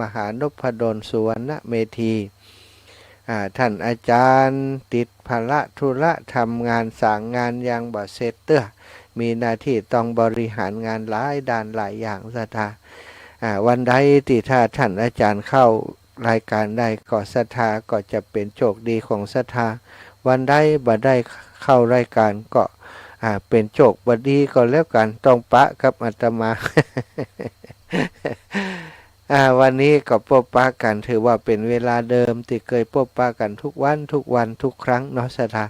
มหานพดลสุวรรณเมธีท่านอาจารย์ติดภาระธุระทำงานสร้างงานยังบ่เสร็จเตื้อมีหน้าที่ต้องบริหารงานหลายด้านหลายอย่างศรัทธาวันใดที่ถ้าท่านอาจารย์เข้ารายการได้ก็ศรัทธาก็จะเป็นโชคดีของศรัทธาวันใดบ่ได้เข้ารายการก็เป็นโชคบ่ดีก็แล้วกันต้องปะกับอาตมา วันนี้ก็พบปะกันถือว่าเป็นเวลาเดิมที่เคยพบปะกันทุกวันทุกครั้งเนาะศรัทธา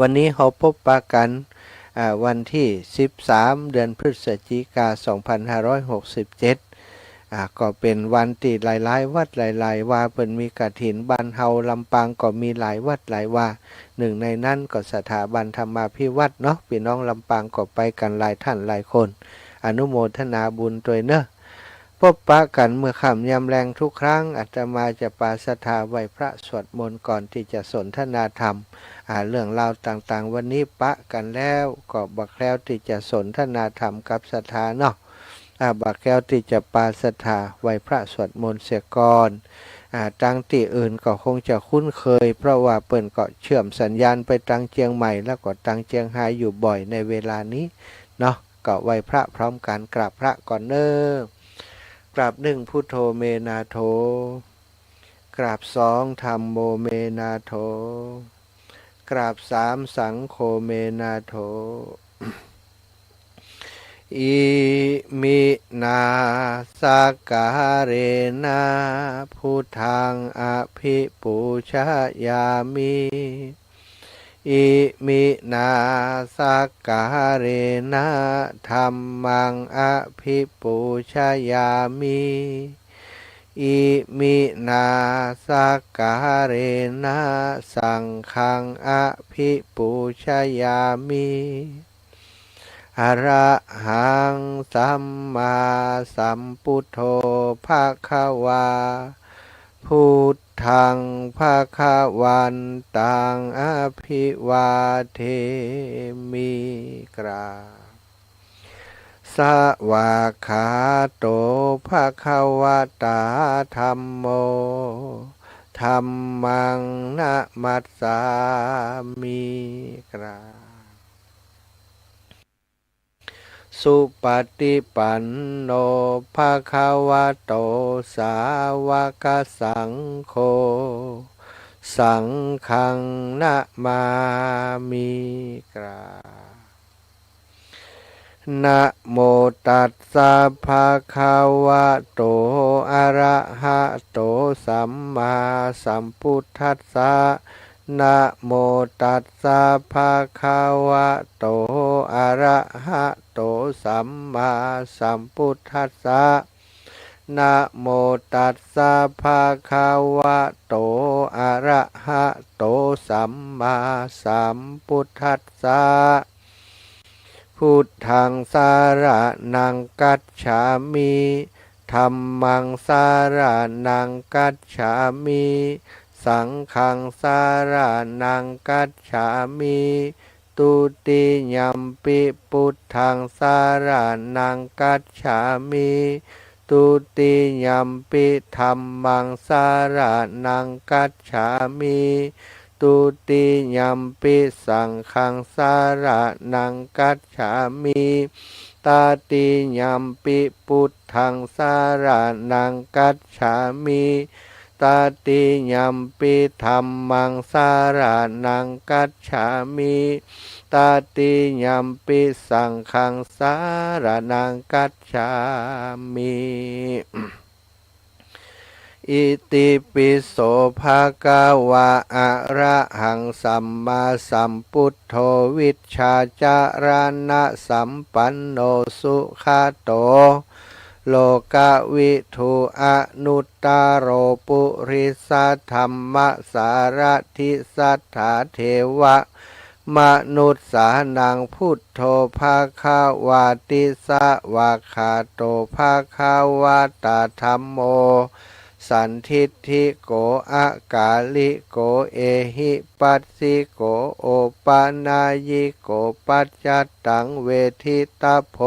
วันนี้เราพบปะกันวันที่13เดือนพฤศจิกายน2567ก็เป็นวันที่หลายๆวัดหลายๆว่าเพิ่นมีกฐินบ้านเฮาลำปางก็มีหลายวัดหลายว่าหนึ่งในนั้นก็สถาบันธรรมาภิวัตรเนาะพี่น้องลำปางก็ไปกันหลายท่านหลายคนอนุโมทนาบุญด้วยเนอะพบปะกันเมื่อค่ำยามแรงทุกครั้งอาตมาจะปาศรัทธาไหว้พระสวดมนต์ก่อนที่จะสนทนาธรรมเรื่องราวต่างๆวันนี้ปะกันแล้วก็บักแล้วที่จะสนทนาธรรมกับศรัทธาเนาะบักแล้วที่จะปาศรัทธาไหว้พระสวดมนต์เสียก่อนตั้งที่อื่นก็คงจะคุ้นเคยเพราะว่าเปิ่นก็เชื่อมสัญญาณไปตั้งเชียงใหม่แล้วก็ตั้งเชียงรายอยู่บ่อยในเวลานี้เนาะก็ไหว้พระพร้อมกันกราบพระก่อนเนอกราบหนึ่งพุทโธเมนาโถกราบสองธัมโมเมนาโถกราบสามสังโฆเมนาโถอิมินาสการะนะพุทธังอภิปูชยามิอิมินาสการะนะธัมมังอภิปูชยามิอิมินาสการะนะสังฆังอภิปูชยามิอะระหังสัมมาสัมพุทโธภะคะวาพุทธังภะคะวันตังอภิวาเทมิกราสวากขาโตภะคะวะตาธัมโมธัมมังนะมัสสามิกราสุปฏิปันโนภะคะวะโตสาวกสังโฆสังฆังนะมามิกรานะโมตัสสะภะคะวะโตอะระหะโตสัมมาสัมพุทธัสสะนะโมตัสสะภะคะวะโตอะระหะโตสัมมาสัมพุทธัสสะนะโมตัสสะภะคะวะโตอะระหะโตสัมมาสัมพุทธัสสะพุทธังสารนังกัจฉามิธัมมังสารนังกัจฉามิสังฆังสารนังกัจฉามิตุติยัมปิพุทธังสารนังกัจฉามิตุติยัมปิธัมมังสารนังกัจฉามิตุติยัมปิสังฆังสารนังกัจฉามิตาติยัมปิพุทธังสารนังกัจฉามิตาติยัมปิธัมมังสารนังกัจฉามิตาติยัมปิสังฆังสารนังกัจฉามิอิติปิโสภะคะวะอะระหังสัมมาสัมพุทโธวิชชาจารณะสัมปันโนสุขโตโลกวิทูอนุตตโรปุริสธรรมสารทิสัทธาเทวะมนุษสานังพุทโธภาคาวาติสวาคาโตภาคาวาตาธัมโมสันทิฏฐิโกอากาลิโกเอหิปัสสิโกโอปานายิโกปัจจัตตังเวทิตาโพ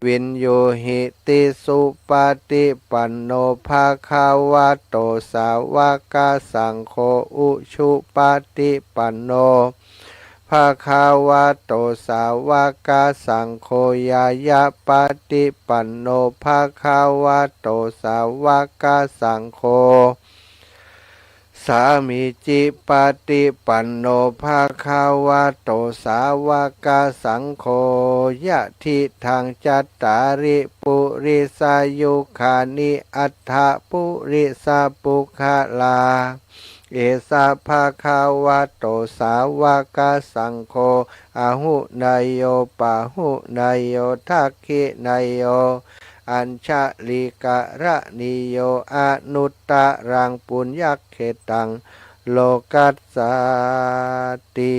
วินโยหิติสุปฏิปันโนภาคาวะโตสาวกสังโฆอุชุปฏิปันโนภาคาวะโตสาวกสังโฆยายะปฏิปันโนภาคาวะโตสาวกสังโฆสามิจิปฏิปันโนภาคาวะโตสาวกสังโฆยะทิทังจัตตาริปุริสายุขานิอัฏฐปุริสาปุคลาเอสะภาคาวะโตสาวกสังโฆอาหุนายโยปะหุนายโยทักขินายโยอัญชลิกะระนิโยอนุตตะรังปุญญเขตังโลกัสสติ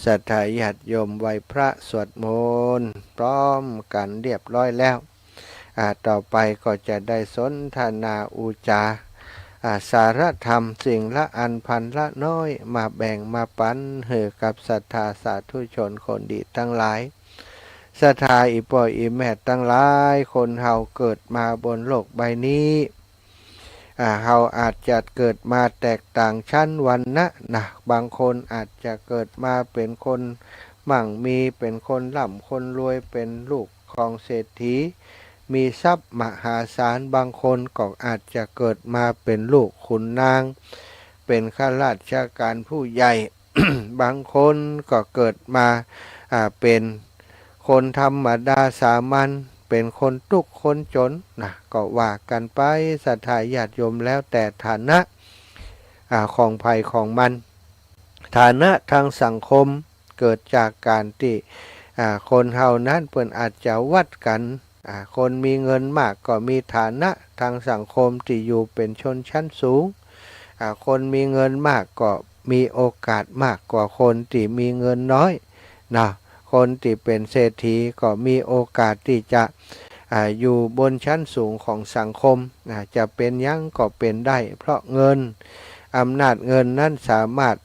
ศรัทธาญาติโยมไหว้พระสวดมนต์พร้อมกันเรียบร้อยแล้วต่อไปก็จะได้สนทนาอุจาสารธรรมสิ่งละอันพันละน้อยมาแบ่งมาปันให้กับศรัทธาสาธุชนคนดีทั้งหลายศรัทธาอีป่อยอีแม่ทั้งหลายคนเฮาเกิดมาบนโลกใบนี้เฮาอาจจะเกิดมาแตกต่างชั้นวรรณะบางคนอาจจะเกิดมาเป็นคนมั่งมีเป็นคนร่ำคนรวยเป็นลูกของเศรษฐีมีทรัพย์มหาศาลบางคนก็อาจจะเกิดมาเป็นลูกขุนนางเป็นข้าราชการผู้ใหญ่ บางคนก็เกิดมาเป็นคนธรรมดาสามัญเป็นคนทุกข์คนจนก็ว่ากันไปศรัทธาญาติโยมแล้วแต่ฐานะของภัยของมันฐานะทางสังคมเกิดจากการที่คนเฮานั้นเพิ่นอาจจะวัดกันคนมีเงินมากก็มีฐานะทางสังคมที่อยู่เป็นชนชั้นสูงคนมีเงินมากก็มีโอกาสมากกว่าคนที่มีเงินน้อยคนที่เป็นเศรษฐีก็มีโอกาสที่จะอยู่บนชั้นสูงของสังคมจะเป็นยังก็เป็นได้เพราะเงินอำนาจเงินนั้นสามารถ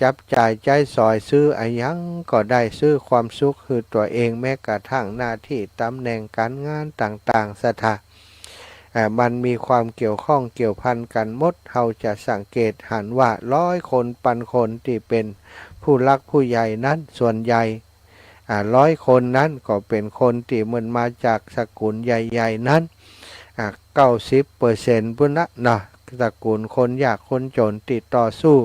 จับจ่ายใช้สอยซื้ออะไรยังก็ได้ซื้อความสุขคือตัวเองแม้กระทั่งหน้าที่ตำแหน่งการงานต่างๆสถามันมีความเกี่ยวข้องเกี่ยวพันกันหมดเราจะสังเกตหันว่า100 คนปันคนที่เป็นผู้รักผู้ใหญ่นั้นส่วนใหญ่100 คนนั้นก็เป็นคนที่มันมาจากสกุลใหญ่ๆนั้น90%พุ่นนะตระกูลคนยากคนจนติดต่อสู้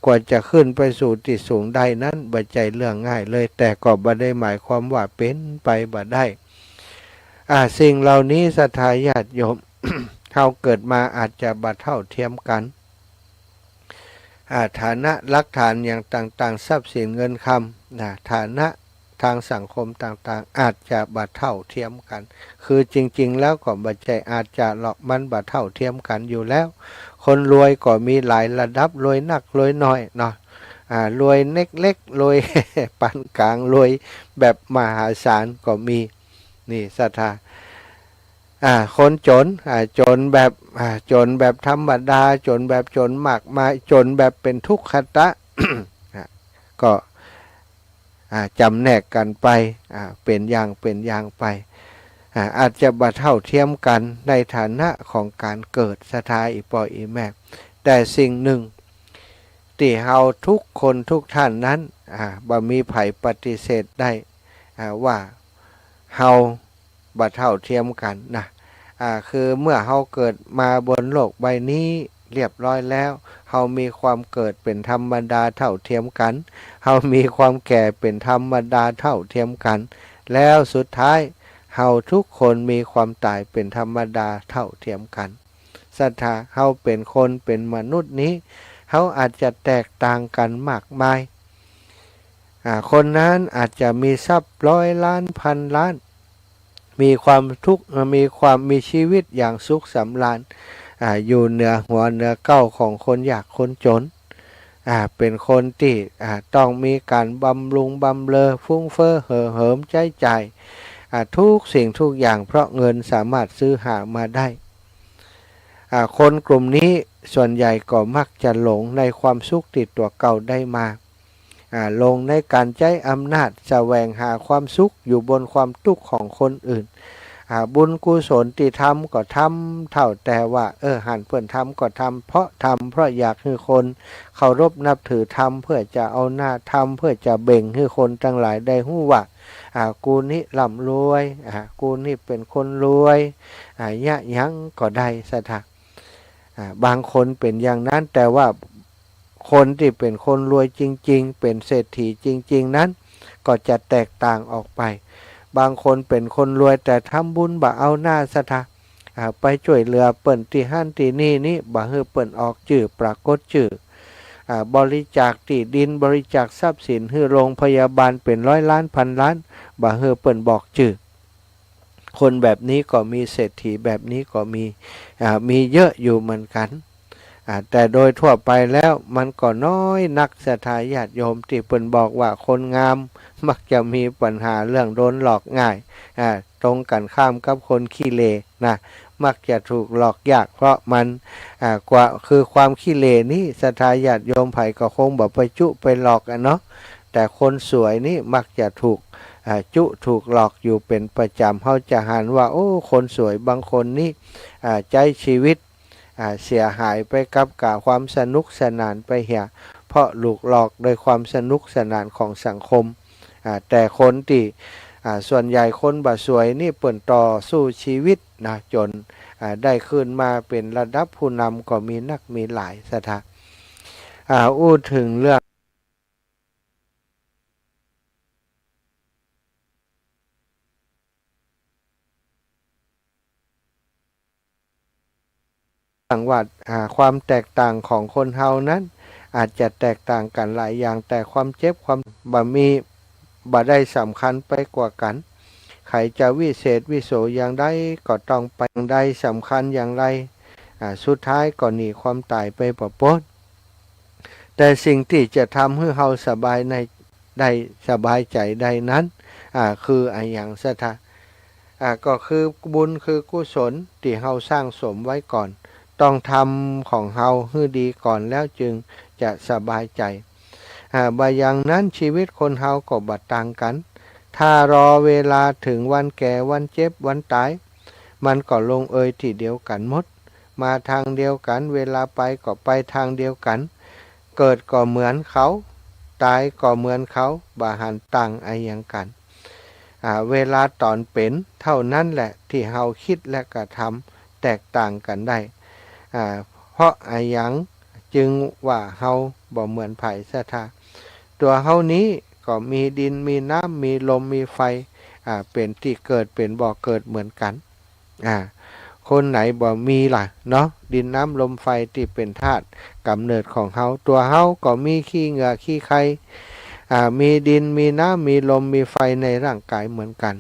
กว่าจะขึ้นไปสู่ที่สูงได้นั้นบ่ใจเรื่องง่ายเลยแต่ก็บ่ได้หมายความว่าเป็นไปบ่ได้สิ่งเหล่านี้ศรัทธาญาติโยม เขาเกิดมาอาจจะบ่เท่าเทียมกันฐานะหลักฐานอย่างต่างๆทรัพย์สินเงินคำฐานะทางสังคมต่างๆอาจจะบ่เท่าเทียมกันคือจริงๆแล้วก็บ่ใจอาจจะหรอกมันบ่เท่าเทียมกันอยู่แล้วคนรวยก็มีหลายระดับรวยนักรวยน้อยรวยเล็กๆรวย ปานกลางรวยแบบมหาศาลก็มีนี่ศรัทธาคนจนจนแบบธรรมดาจนแบบจนมากมายจนแบบเป็นทุกขตะ ก็จำแนกกันไปเป็นอย่างไปอาจจะบ่เท่าเทียมกันในฐานะของการเกิดศรัทธาอีปออีแม่แต่สิ่งหนึ่งที่เฮาทุกคนทุกท่านนั้นบ่มีไผปฏิเสธได้ว่าเฮาบ่เท่าเทียมกันคือเมื่อเฮาเกิดมาบนโลกใบนี้เรียบร้อยแล้วเฮามีความเกิดเป็นธรรมดาเท่าเทียมกันเฮามีความแก่เป็นธรรมดาเท่าเทียมกันแล้วสุดท้ายเฮาทุกคนมีความตายเป็นธรรมดาเท่าเทียมกันศรัทธาเฮาเป็นคนเป็นมนุษย์นี้เฮาอาจจะแตกต่างกันมากมายคนนั้นอาจจะมีทรัพย์100 ล้านพันล้านมีความทุกข์มีชีวิตอย่างสุขสำราญอยู่เหนือหัวเหนือเก้าของคนยากคนจนเป็นคนที่ต้องมีการบำรุงบำเรอฟุ้งเฟ้อเห่อเหิมใจใจทุกสิ่งทุกอย่างเพราะเงินสามารถซื้อหามาได้คนกลุ่มนี้ส่วนใหญ่ก็มักจะหลงในความสุขติดตัวเก่าได้มา ลงในการใช้อำนาจแสวงหาความสุขอยู่บนความทุกข์ของคนอื่นบุญกุศลที่ทำก็ทำเท่าแต่ว่าหันเพื่อนทำก็ทำเพราะอยากให้คนเคารพนับถือทำเพื่อจะเอาหน้าทำเพื่อจะเบ่งให้คนทั้งหลายได้รู้ว่ากูนี่ร่ำรวยกูนี่เป็นคนรวยยะยังก็ได้สถาบางคนเป็นอย่างนั้นแต่ว่าคนที่เป็นคนรวยจริงๆเป็นเศรษฐีจริงๆนั้นก็จะแตกต่างออกไปบางคนเป็นคนรวยแต่ทำบุญบ่เอาหน้าสถาไปช่วยเหลือเปิ่นที่หั่นที่นี่บ่ให้เปิ่นออกชื่อปรากฏชื่อบริจาคที่ดินบริจาคทรัพย์สินให้โรงพยาบาลเป็นร้อยล้านพันล้านบ่ให้เปิ่นบอกชื่อคนแบบนี้ก็มีเศรษฐีแบบนี้ก็มีเยอะอยู่เหมือนกันแต่โดยทั่วไปแล้วมันก็น้อยนักศรัทธาญาติโยมที่เปิ่นบอกว่าคนงามมักจะมีปัญหาเรื่องโดนหลอกง่ายตรงกันข้ามกับคนขี้เลนะมักจะถูกหลอกยากเพราะมันกว่าคือความขี้เลนี่ศรัทธาญาติโยมไผก็คงแบบไปจุไปหลอกเนาะแต่คนสวยนี่มักจะถูกถูกหลอกอยู่เป็นประจำเขาจะหันว่าโอ้คนสวยบางคนนี่ใจชีวิตเสียหายไปกับความสนุกสนานไปเหี่ยเพราะลูกหลอกโดยความสนุกสนานของสังคมแต่คนที่ส่วนใหญ่คนบ่สวยนี่เปิ่นต่อสู้ชีวิตนะจนได้ขึ้นมาเป็นระดับผู้นำก็มีนักมีหลายสถาอู้ถึงเรื่องว่าความแตกต่างของคนเฮานั้นอาจจะแตกต่างกันหลายอย่างแต่ความเจ็บความบ่ได้สำคัญไปกว่ากันใครจะวิเศษวิโสอย่างใดก็ต้องไปอย่างใดสำคัญอย่างไรสุดท้ายก็หนีความตายไปประปดแต่สิ่งที่จะทำให้เฮาสบายในได้สบายใจได้นั้นคืออย่างสถาก็คือบุญคือกุศลที่เฮาสร้างสมไว้ก่อนต้องทำของเฮาให้ดีก่อนแล้วจึงจะสบายใจบางอย่างนั้นชีวิตคนเฮาก็บัดต่างกันถ้ารอเวลาถึงวันแก่วันเจ็บวันตายมันก็ลงเอยที่เดียวกันหมดมาทางเดียวกันเวลาไปก็ไปทางเดียวกันเกิดก็เหมือนเขาตายก็เหมือนเขาบ่หันต่างอย่างกันเวลาตอนเป็นเท่านั้นแหละที่เฮาคิดและกระทำแตกต่างกันได้เพราะอย่างจึงว่าเฮาบ่เหมือนไผซะท่าตัวเฮานี้ก็มีดินมีน้ำมีลมมีไฟเป็นที่เกิดเป็นบ่อเกิดเหมือนกันคนไหนบ่มีล่ะเนาะดินน้ำลมไฟที่เป็นธาตุกำเนิดของเฮาตัวเฮาก็มีขี้เหงื่อขี้ไขมีดินมีน้ำมีลมมีไฟในร่างกายเหมือนกัน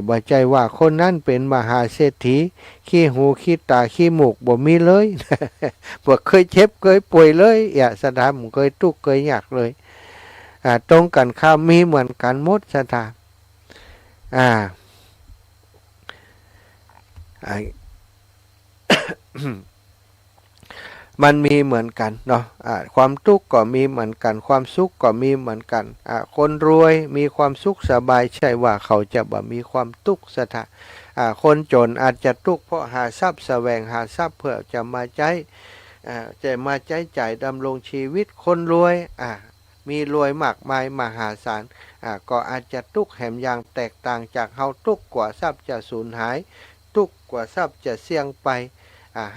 บ่ใจว่าคนนั้นเป็นมหาเศรษฐีขี้หูขี้ตาขี้หมูกบ่มีเลยบ่เคยเจ็บเคยป่วยเลยสถานเคยทุกข์เคยยากเลยตรงกันข้ามมีเหมือนกันหมดสถานมันมีเหมือนกันเนาะความทุกข์ก็มีเหมือนกันความสุขก็มีเหมือนกันคนรวยมีความสุขสบายใช่ว่าเขาจะบ่มีความทุกข์สถาคนจนอาจจะทุกข์เพราะหาทรัพย์แสวงหาทรัพย์เพื่อจะมาใช้จ่ายดำรงชีวิตคนรวยมีรวยมากมายมหาศาลก็อาจจะทุกข์แหมอย่างแตกต่างจากเฮาทุกข์กว่าทรัพย์จะสูญหายทุกข์กว่าทรัพย์จะเสี่ยงไป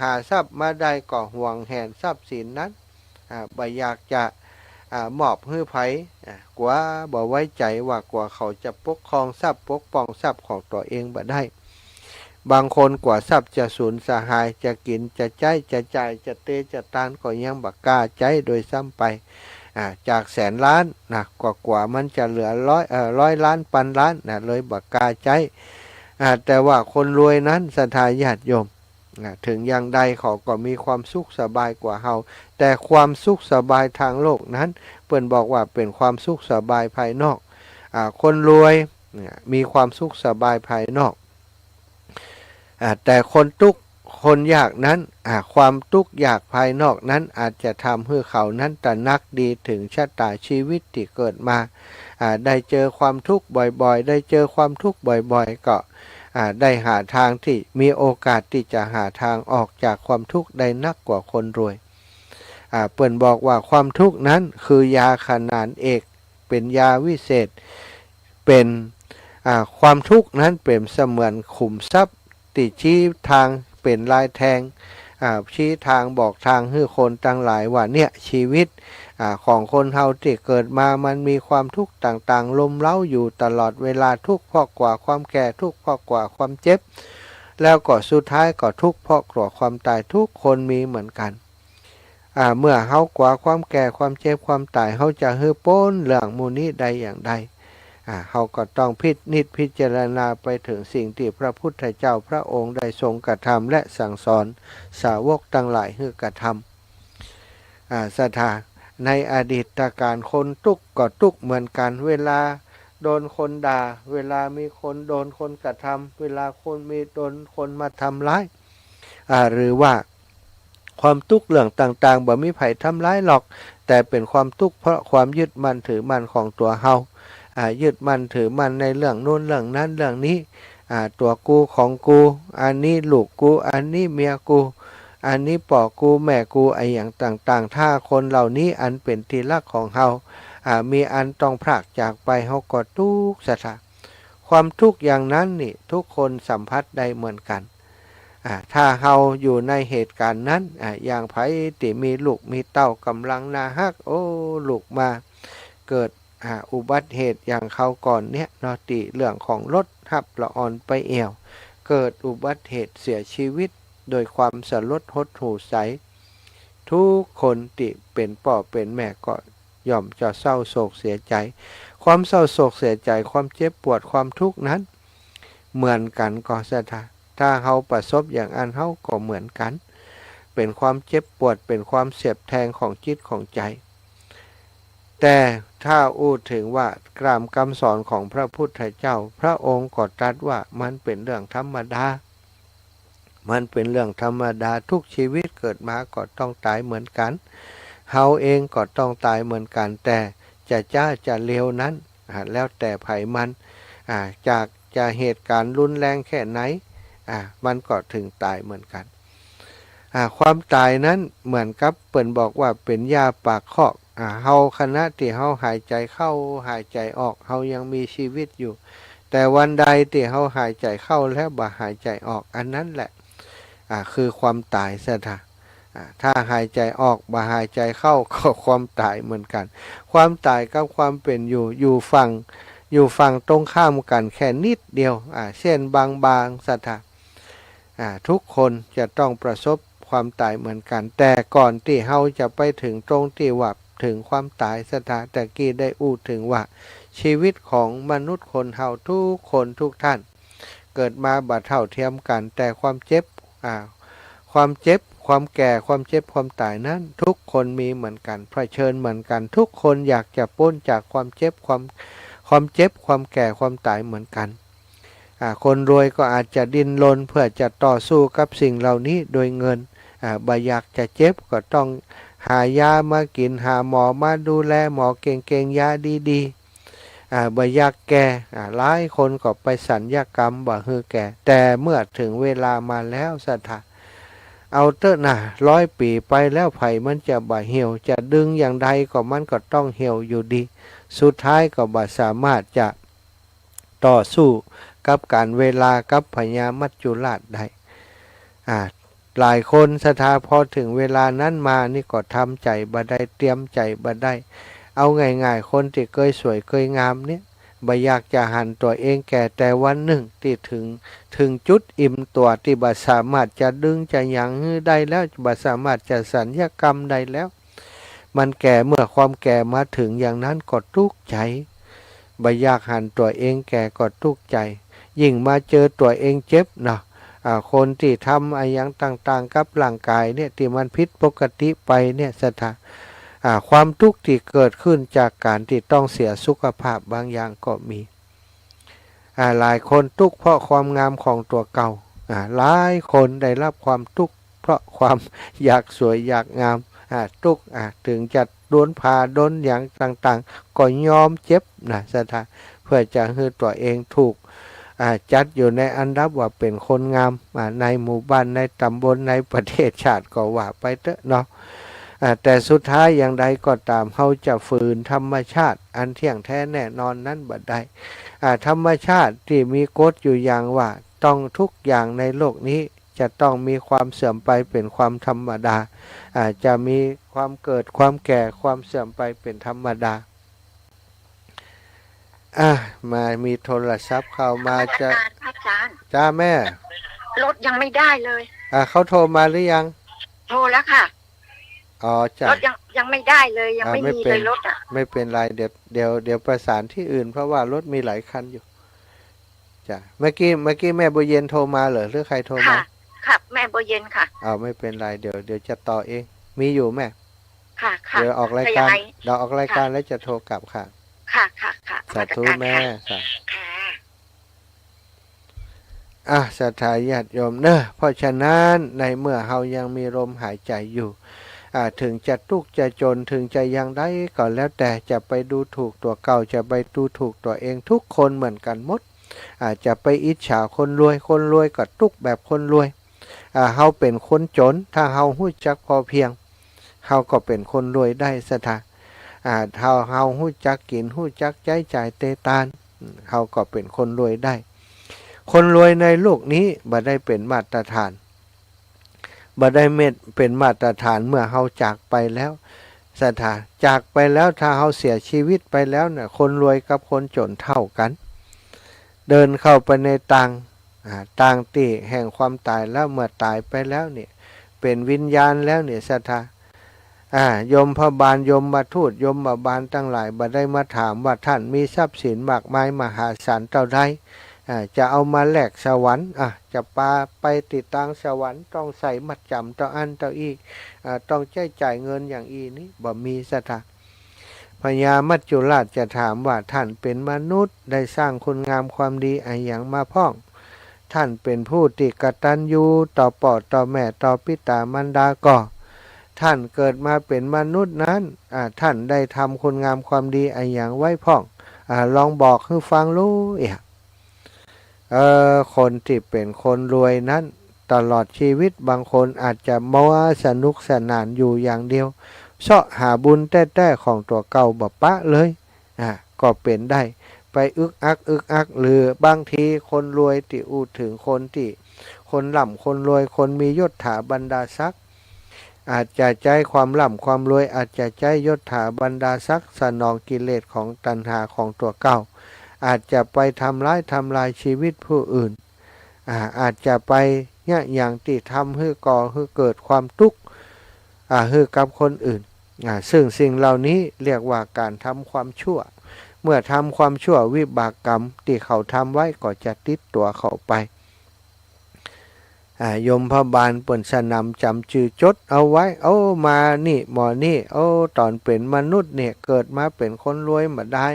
หาทรัพย์มาได้ก็ห่วงแหนทรัพย์สินนั้นบ่อยากจะมอบให้ไผกว่าบ่ไว้ใจว่ากว่าเขาจะปกครองทรัพย์ปกป้องทรัพย์ของตัวเองบ่ได้บางคนกว่าทรัพย์จะสูญสหายจะกินจะใช้จะจ่ายจะเตจะตานก็ยังบ่กล้าใช้โดยซ้ำไปจากแสนล้านนะกว่ามันจะเหลือร้อยล้านพันล้านนะเลยบ่กล้าใช้แต่ว่าคนรวยนั้นศรัทธาญาติโยมถึงอย่างใดเขาก็มีความสุขสบายกว่าเฮาแต่ความสุขสบายทางโลกนั้นเปิ้นบอกว่าเป็นความสุขสบายภายนอกคนรวยมีความสุขสบายภายนอกแต่คนทุกข์ คนอยากนั้นความทุกข์อยากภายนอกนั้นอาจจะทำให้เขานั้นตระหนักดีถึงชะตาชีวิตที่เกิดมาได้เจอความทุกข์บ่อยๆได้เจอความทุกข์บ่อยๆก็ได้หาทางที่มีโอกาสที่จะหาทางออกจากความทุกข์ได้นักกว่าคนรวยเปิ่นบอกว่าความทุกข์นั้นคือยาขนานเอกเป็นยาวิเศษเป็นความทุกข์นั้นเป็นเสมือนขุมทรัพย์ติชี้ทางเป็นลายแทงชี้ทางบอกทางให้คนตั้งหลายว่าเนี่ยชีวิตของคนเฮาที่เกิดมามันมีความทุกข์ต่างๆล้มเล้าอยู่ตลอดเวลาทุกข์เพราะกว่าความแก่ทุกข์เพราะกว่าความเจ็บแล้วก็สุดท้ายก็ทุกข์เพราะกลัวความตายทุกคนมีเหมือนกันเมื่อเฮากว่าความแก่ความเจ็บความตายเฮาจะฮือพ้นเรื่องมูนี้ใดอย่างใดเฮาก็ต้องพิจารณาไปถึงสิ่งที่พระพุทธเจ้าพระองค์ได้ทรงกระทำและสั่งสอนสาวกทั้งหลายให้กระทำศรัทธาในอดีตการคนทุกข์ก็ทุกข์เหมือนกันเวลาโดนคนด่าเวลามีคนโดนคนกระทำเวลาคนมีโดนคนมาทำร้ายหรือว่าความทุกข์เรื่องต่างๆบ่มีไผทำร้ายหรอกแต่เป็นความทุกข์เพราะความยึดมั่นถือมั่นของตัวเฮายึดมั่นถือมั่นในเรื่องโน้นเรื่องนั้นเรื่องนี้ตัวกูของกูอันนี้ลูกกูอันนี้เมียกูอันนี้ป่อกูแม่กูไออย่างต่างๆถ้าคนเหล่านี้อันเป็นที่รักของเฮามีอันต้องพรากจากไปเฮาก็ทุกข์ซะท่าความทุกข์อย่างนั้นนี่ทุกคนสัมผัสได้เหมือนกันถ้าเฮาอยู่ในเหตุการณ์นั้นอย่างไผที่มีลูกมีเต้ากำลังนาฮักโอ้ลูกมาเกิดอุบัติเหตุอย่างเขาก่อนเนี่ยนอติเรื่องของรถหับละอ่อนไปเอวเกิดอุบัติเหตุเสียชีวิตโดยความสลดหดหู่ใสทุกคนที่เป็นพ่อเป็นแม่ก็ย่อมจะเศร้าโศกเสียใจความเศร้าโศกเสียใจความเจ็บปวดความทุกข์นั้นเหมือนกันก็สถาถ้าเฮาประสบอย่างอันเฮาก็เหมือนกันเป็นความเจ็บปวดเป็นความเสียบแทงของจิตของใจแต่ถ้าอู้ถึงว่ากรามคำสอนของพระพุทธเจ้าพระองค์ก็ตรัสว่ามันเป็นเรื่องธรรมดามันเป็นเรื่องธรรมดาทุกชีวิตเกิดมาก็ต้องตายเหมือนกันเฮาเองก็ต้องตายเหมือนกันแต่จะจ้าจะเลวนั้นแล้วแต่ไผมันจากจะเหตุการณ์รุนแรงแค่ไหนมันก็ถึงตายเหมือนกันความตายนั้นเหมือนกับเปิ่นบอกว่าเป็นยาปากคอกเฮาขณะที่เฮาหายใจเข้าหายใจออกเฮายังมีชีวิตอยู่แต่วันใดที่เฮาหายใจเข้าแล้วบ่หายใจออกอันนั้นแหละคือความตายซะท่าถ้าหายใจออกบ่หายใจเข้าก็ความตายเหมือนกันความตายกับความเป็นอยู่ฝั่งตรงข้ามกันแค่นิดเดียวเช่นบางๆซะท่าทุกคนจะต้องประสบความตายเหมือนกันแต่ก่อนที่เฮาจะไปถึงตรงที่ว่าถึงความตายสถาแต่กี้ได้อู้ถึงว่าชีวิตของมนุษย์คนเฮาทุกคนทุกท่านเกิดมาบ่เท่าเทียมกันแต่ความเจ็บความแก่ความเจ็บความตายนั้นทุกคนมีเหมือนกันเผชิญเหมือนกันทุกคนอยากจะพ้นจากความเจ็บความเจ็บความแก่ความตายเหมือนกันคนรวยก็อาจจะดิ้นรนเพื่อจะต่อสู้กับสิ่งเหล่านี้โดยเงินบ่อยากจะเจ็บก็ต้องหายามากินหาหมอมาดูแลหมอเก่งๆยาดีๆบ่อยากแก่หลายคนก็ไปสัญญกรรมบ่ฮือแก่แต่เมื่อถึงเวลามาแล้วสถาเอาเถอะนะ100 ปีไปแล้วไผมันจะบ่เหี่ยวจะดึงอย่างใดก็มันก็ต้องเหี่ยวอยู่ดีสุดท้ายก็บ่สามารถจะต่อสู้กับการเวลากับพญามัจจุราชได้หลายคนศรัทธาพอถึงเวลานั้นมานี่ก็ทำใจบ่ได้เตรียมใจบ่ได้เอาง่ายๆคนที่เคยสวยเคยงามเนี่ยบ่อยากจะหันตัวเองแก่แต่วันหนึ่งที่ถึงจุดอิ่มตัวที่บ่สามารถจะดึงจะหยังได้แล้วบ่สามารถจะสัญญกรรมได้แล้วมันแก่เมื่อความแก่มาถึงอย่างนั้นก็ทุกข์ใจบ่อยากหันตัวเองแก่ก็ทุกข์ใจยิ่งมาเจอตัวเองเจ็บเนาะคนที่ทำอะไรอย่างต่างๆกับร่างกายเนี่ยที่มันผิดปกติไปเนี่ยสถาความทุกข์ที่เกิดขึ้นจากการที่ต้องเสียสุขภาพบางอย่างก็มีหลายคนทุกข์เพราะความงามของตัวเก่า หลายคนได้รับความทุกข์เพราะความอยากสวยอยากงามทุกข์ถึงจะโดนผ่าโดนอย่างต่างๆก็ยอมเจ็บนะสถานเพื่อจะให้ตัวเองถูกจัดอยู่ในอันดับว่าเป็นคนงามในหมู่บ้านในตำบลในประเทศชาติก็ว่าไปเถอะเนาะแต่สุดท้ายอย่างใดก็ตามเขาจะฝืนธรรมชาติอันเที่ยงแท้แน่นอนนั้นบัดใดธรรมชาติที่มีกฎอยู่อย่างว่าต้องทุกอย่างในโลกนี้จะต้องมีความเสื่อมไปเป็นความธรรมดาจะมีความเกิดความแก่ความเสื่อมไปเป็นธรรมดามามีโทรศัพท์เข้ามาจะจ้าแม่รถยังไม่ได้เลยเขาโทรมาหรือยังโทรแล้วค่ะจ้ะรถยังไม่ได้เลยยังไม่มีเลยรถไม่เป็นไรเดี๋ยวประสานที่อื่นเพราะว่ารถมีหลายคันอยู่จ้ะเมื่อกี้แม่บัวเย็นโทรมาเหรอหรือใครโทรมาค่ะแม่บัวเย็นค่ะไม่เป็นไรเดี๋ยวจะต่อเองมีอยู่แม่ค่ะเดี๋ยวออกรายการแล้วจะโทรกลับค่ะค่ะสาธุแม่ศรัทธาญาติโยมเนอะเพราะฉะนั้นในเมื่อเฮายังมีลมหายใจอยู่ถึงจะทุกข์จะจนถึงจะยังได้ก็แล้วแต่จะไปดูถูกตัวเก่าจะไปดูถูกตัวเองทุกคนเหมือนกันหมดจะไปอิจฉาคนรวยก็ทุกข์แบบคนรวยเฮาเป็นคนจนถ้าเฮารู้จักพอเพียงเฮาก็เป็นคนรวยได้สถาเฮารู้จักกินรู้จักใช้จ่ายเตตานเฮาก็เป็นคนรวยได้คนรวยในโลกนี้บ่ได้เป็นมาตรฐานบ่ได้เป็นมาตรฐานเมื่อเฮาจากไปแล้วสถาจากไปแล้วถ้าเฮาเสียชีวิตไปแล้วเนี่ยคนรวยกับคนจนเท่ากันเดินเข้าไปในต่างที่แห่งความตายแล้วเมื่อตายไปแล้วเนี่ยเป็นวิญญาณแล้วเนี่ยสถายมพบาลยมมาทูตยมบาลทั้งหลายบ่ได้มาถามว่าท่านมีทรัพย์สินมากมายมหาศาลเท่าใดจะเอามาแลกสวรรค์จะปาไปติดตั้งสวรรค์ต้องใส่มัดจำต่ออันต่ออีกต้องจ่ายเงินอย่างอีนี้บ่มีสถาพญามัจจุราชจะถามว่าท่านเป็นมนุษย์ได้สร้างคุณงามความดีอย่างมาพ้องท่านเป็นผู้ที่กตัญญูต่อพ่อต่อแม่ต่อปิตามารดาก็ท่านเกิดมาเป็นมนุษย์นั้นท่านได้ทำคุณงามความดีอย่างไว้พ้องลองบอกให้ฟังรู้คนที่เป็นคนรวยนั้นตลอดชีวิตบางคนอาจจะมัวสนุกสนานอยู่อย่างเดียวเสาะหาบุญแต้ๆของตัวเก่าบ่ปะเลยก็เป็นได้ไปอึกอักหรือบางทีคนรวยที่อู้ถึงคนที่คนร่ำคนรวยคนมียศถาบรรดาศักดิ์อาจจะใจความร่ำความรวยอาจจะใจยศถาบรรดาศักดิ์สนองกิเลสของตัณหาของตัวเก่าอาจจะไปทำลายชีวิตผู้อื่นอาจจะไปเนี่ยอย่างที่ทำให้ก่อให้เกิดความทุกข์ให้กับคนอื่นซึ่งสิ่งเหล่านี้เรียกว่าการทำความชั่วเมื่อทำความชั่ววิบากกรรมที่เขาทำไว้ก็จะติดตัวเขาไปยมพบาลเปิ่นสนำจำชื่อจดเอาไว้มานี่หมอนี่ตอนเป็นมนุษย์เนี่ยเกิดมาเป็นคนรวยมาได้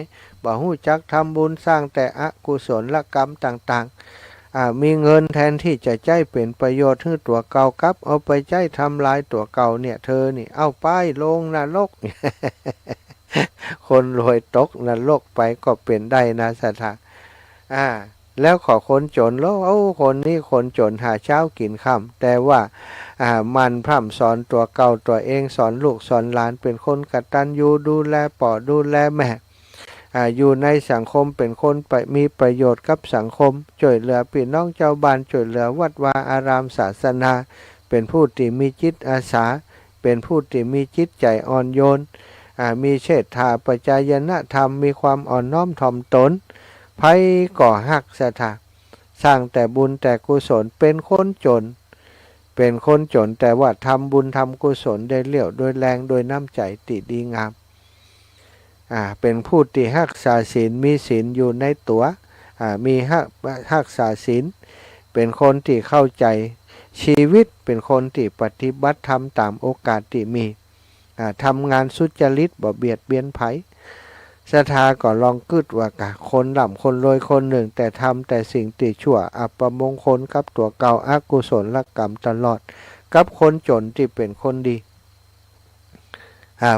บ่ฮู้จักทำบุญสร้างแต่อกุศลกรรมต่างๆมีเงินแทนที่จะใช้เป็นประโยชน์ให้ตัวเก่ากับเอาไปใช้ทำลายตัวเก่าเนี่ยเธอนี่เอาป้ายลงนรก คนรวยตกนรกไปก็เป็นได้นะสถาแล้วขอคนจนแล้วคนนี้คนจนหาเช้ากินค่ำแต่ว่ามันพร่ำสอนตัวเก่าตัวเองสอนลูกสอนหลานเป็นคนกตัญญูดูแลพ่อดูแลแม่อยู่ในสังคมเป็นคนมีประโยชน์กับสังคมช่วยเหลือพี่น้องเจ้าบ้านช่วยเหลือวัดวาอารามศาสนาเป็นผู้ที่มีจิตอาสาเป็นผู้ที่มีจิตใจอ่อนโยนมีเชษฐาปัจจายนธรรมมีความอ่อนน้อมถ่อมตนไผก่อฮักสถาสร้างแต่บุญแต่กุศลเป็นคนจนแต่ว่าทำบุญทำกุศลได้เลี้ยวโดยแรงโดยน้ำใจติดีงามเป็นผู้ที่รักษาศีลมีศีลอยู่ในตัวมีรักษาศีลเป็นคนที่เข้าใจชีวิตเป็นคนที่ปฏิบัติธรรมตามโอกาสที่มีทำงานสุจริตบ่เบียดเบียนไผ ศรัทธาก็ลองกึดว่ากะคนร่ำคนรวยคนหนึ่งแต่ทำแต่สิ่งติชั่วอัปมงคลกับตัวเก่าอกุศลกรรมตลอดกับคนจนที่เป็นคนดี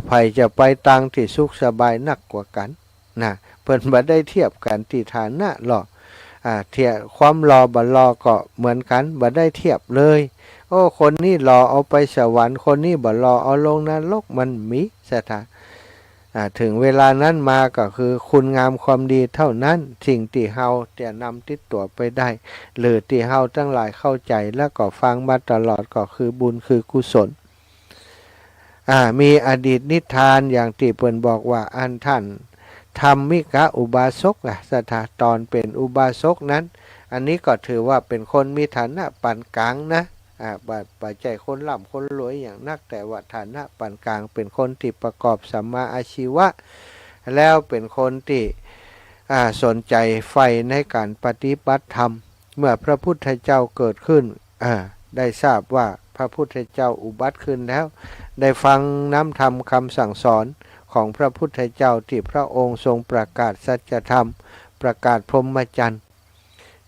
ไผจะไปตังที่สุขสบายนักกว่ากันนะเพิ่นบ่ได้เทียบกันที่ฐานะหรอกเทียบความรอบ่รอก็เหมือนกันบ่ได้เทียบเลยโอ้คนนี้รอเอาไปสวรรค์คนนี้บ่รอเอาลงนรกมันมีศรัทธาถึงเวลานั้นมาก็คือคุณงามความดีเท่านั้นสิ่งที่เฮาจะนำติดตัวไปได้หรือที่เฮาทั้งหลายเข้าใจแล้วก็ฟังมาตลอดก็คือบุญคือกุศลมีอดีตนิทานอย่างที่เพิ่นบอกว่าอันท่านธรรมิกะอุบาสกศรัทธาตอนเป็นอุบาสกนั้นอันนี้ก็ถือว่าเป็นคนมีฐานะปานกลางนะปัจจัยคนร่ำคนรวยอย่างนักแต่ว่าฐานะปานกลางเป็นคนที่ประกอบสัมมาอาชีวะแล้วเป็นคนที่สนใจใฝ่ในการปฏิบัติธรรมเมื่อพระพุทธเจ้าเกิดขึ้นได้ทราบว่าพระพุทธเจ้าอุบัติขึ้นแล้วได้ฟังน้ำธรรมคำสั่งสอนของพระพุทธเจ้าที่พระองค์ทรงประกาศสัจธรรมประกาศพรหมจรรย์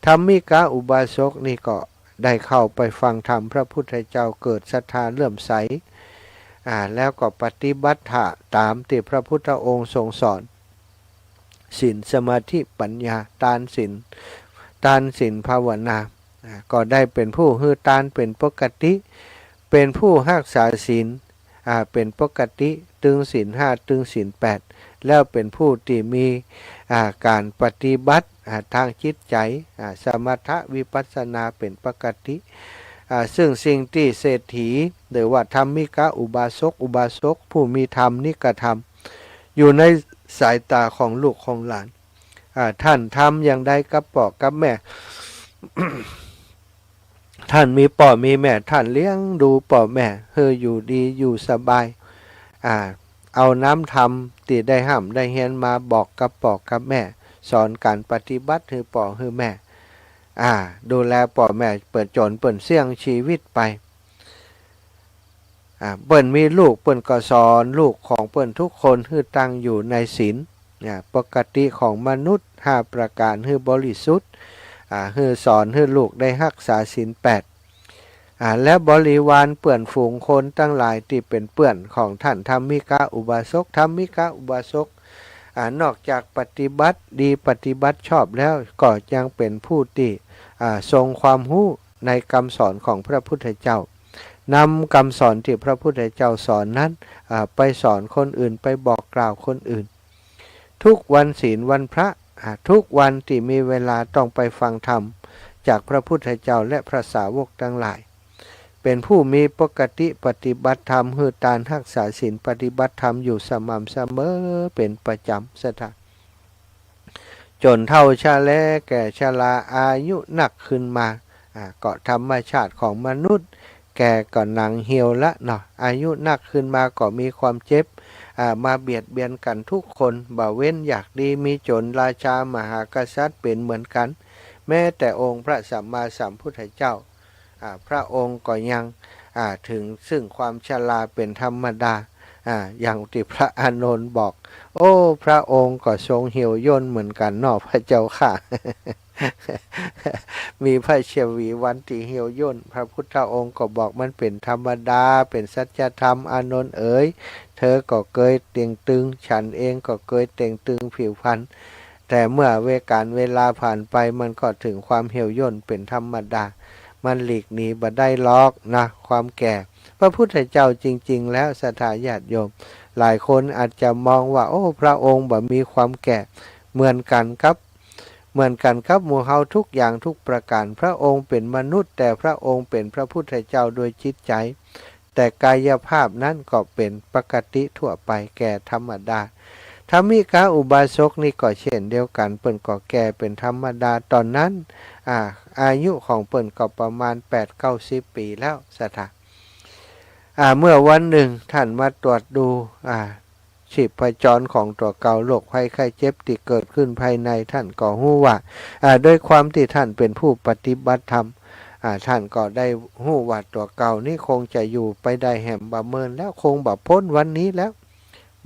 ธรรมิกะอุบาสกนี่ก็ได้เข้าไปฟังธรรมพระพุทธเจ้าเกิดศรัทธาเลื่อมใสแล้วก็ปฏิบัติตามที่พระพุทธองค์ทรงสอนศีลสมาธิปัญญาทานศีลภาวนาก็ได้เป็นผู้ฮือทานเป็นปกติเป็นผู้รักษาศีลเป็นปกติตึงศีล5ตึงศีล8แล้วเป็นผู้ที่มีการปฏิบัติทางจิตใจสมถะวิปัสสนาเป็นปกติซึ่งสิ่งที่เศรษฐีหรือว่าธรรมิกะอุบาสกผู้มีธรรมนิกธรรมอยู่ในสายตาของลูกของหลานท่านทำอย่างใดกับพ่อกับแม่ ท่านมีพ่อมีแม่ท่านเลี้ยงดูพ่อแม่ให้อยู่ดีอยู่สบายเอาน้ำธรรมที่ได้ห้ามได้เฮียนมาบอกกับพ่อกับแม่สอนการปฏิบัติให้พ่อให้แม่ดูแลพ่อแม่เปิดจนเปิดเสี่ยงชีวิตไปเปิ่นมีลูกเปิ่นก็สอนลูกของเปิ่นทุกคนให้ตั้งอยู่ในศีลปกติของมนุษย์5ประการให้บริสุทธิ์ให้สอนให้ลูกได้รักษาศีล8และบริวารเปื่อนฝูงคนตั้งหลายที่เป็นเปื่อนของท่านธรรมิกะอุบาสกนอกจากปฏิบัติดีปฏิบัติชอบแล้วก็ยังเป็นผู้ที่ทรงความรู้ในคำสอนของพระพุทธเจ้านำคำสอนที่พระพุทธเจ้าสอนนั้นไปสอนคนอื่นไปบอกกล่าวคนอื่นทุกวันศีลวันพระทุกวันที่มีเวลาต้องไปฟังธรรมจากพระพุทธเจ้าและพระสาวกทั้งหลายเป็นผู้มีปกติปฏิบัติธรรมฮือตานรักษาศีลปฏิบัติธรรมอยู่สม่ำเสมอเป็นประจำสถานจนเท่าชาแลแก่ชราอายุหนักขึ้นมาก็ธรรมชาติของมนุษย์แก่ก็หนังเหี่ยวละเนาะอายุหนักขึ้นมาก็มีความเจ็บมาเบียดเบียนกันทุกคนบ่เว้นอยากดีมีจนราชามหากษัตริย์เป็นเหมือนกันแม้แต่องค์พระสัมมาสัมพุทธเจ้าพระองค์ก็ยังถึงซึ่งความชราเป็นธรรมดาอย่างที่พระอานนท์บอกโอ้พระองค์ก็ทรงเหี่ยวย่นเหมือนกันเนาะพระเจ้าค่ะ มีพระชวีวันที่เหี่ยวย่นพระพุทธองค์ก็บอกมันเป็นธรรมดาเป็นสัจธรรมอานนท์เอ๋ยเธอก็เคยเต่งตึงฉันเองก็เคยเต่งตึงผิวพรรณแต่เมื่อเวลาผ่านไปมันก็ถึงความเหี่ยวย่นเป็นธรรมดามันหลีกหนีบ่ได้ล็อกนะความแก่พระพุทธเจ้าจริงๆแล้วศรัทธาญาติโยมหลายคนอาจจะมองว่าโอ้พระองค์บ่มีความแก่เหมือนกันครับหมู่เฮาทุกอย่างทุกประการพระองค์เป็นมนุษย์แต่พระองค์เป็นพระพุทธเจ้าโดยจิตใจแต่กายภาพนั้นก็เป็นปกติทั่วไปแก่ธรรมดาธรรมิกะอุบาสกนี่ก็เช่นเดียวกันเปิ้นก็แก่เป็นธรรมดาตอนนั้นอายุของเปิ้นก็ประมาณ 8-90 ปีแล้วสถาเมื่อวันหนึ่งท่านมาตรวจดูชีพจรของตัวเก่าโรคภัยไข้เจ็บที่เกิดขึ้นภายในท่านก็รู้ว่าด้วยความที่ท่านเป็นผู้ปฏิบัติธรรมท่านก็ได้รู้ว่าตัวเก่านี่คงจะอยู่ไปได้แห่มบ่เมินแล้วคงบ่พ้นวันนี้แล้ว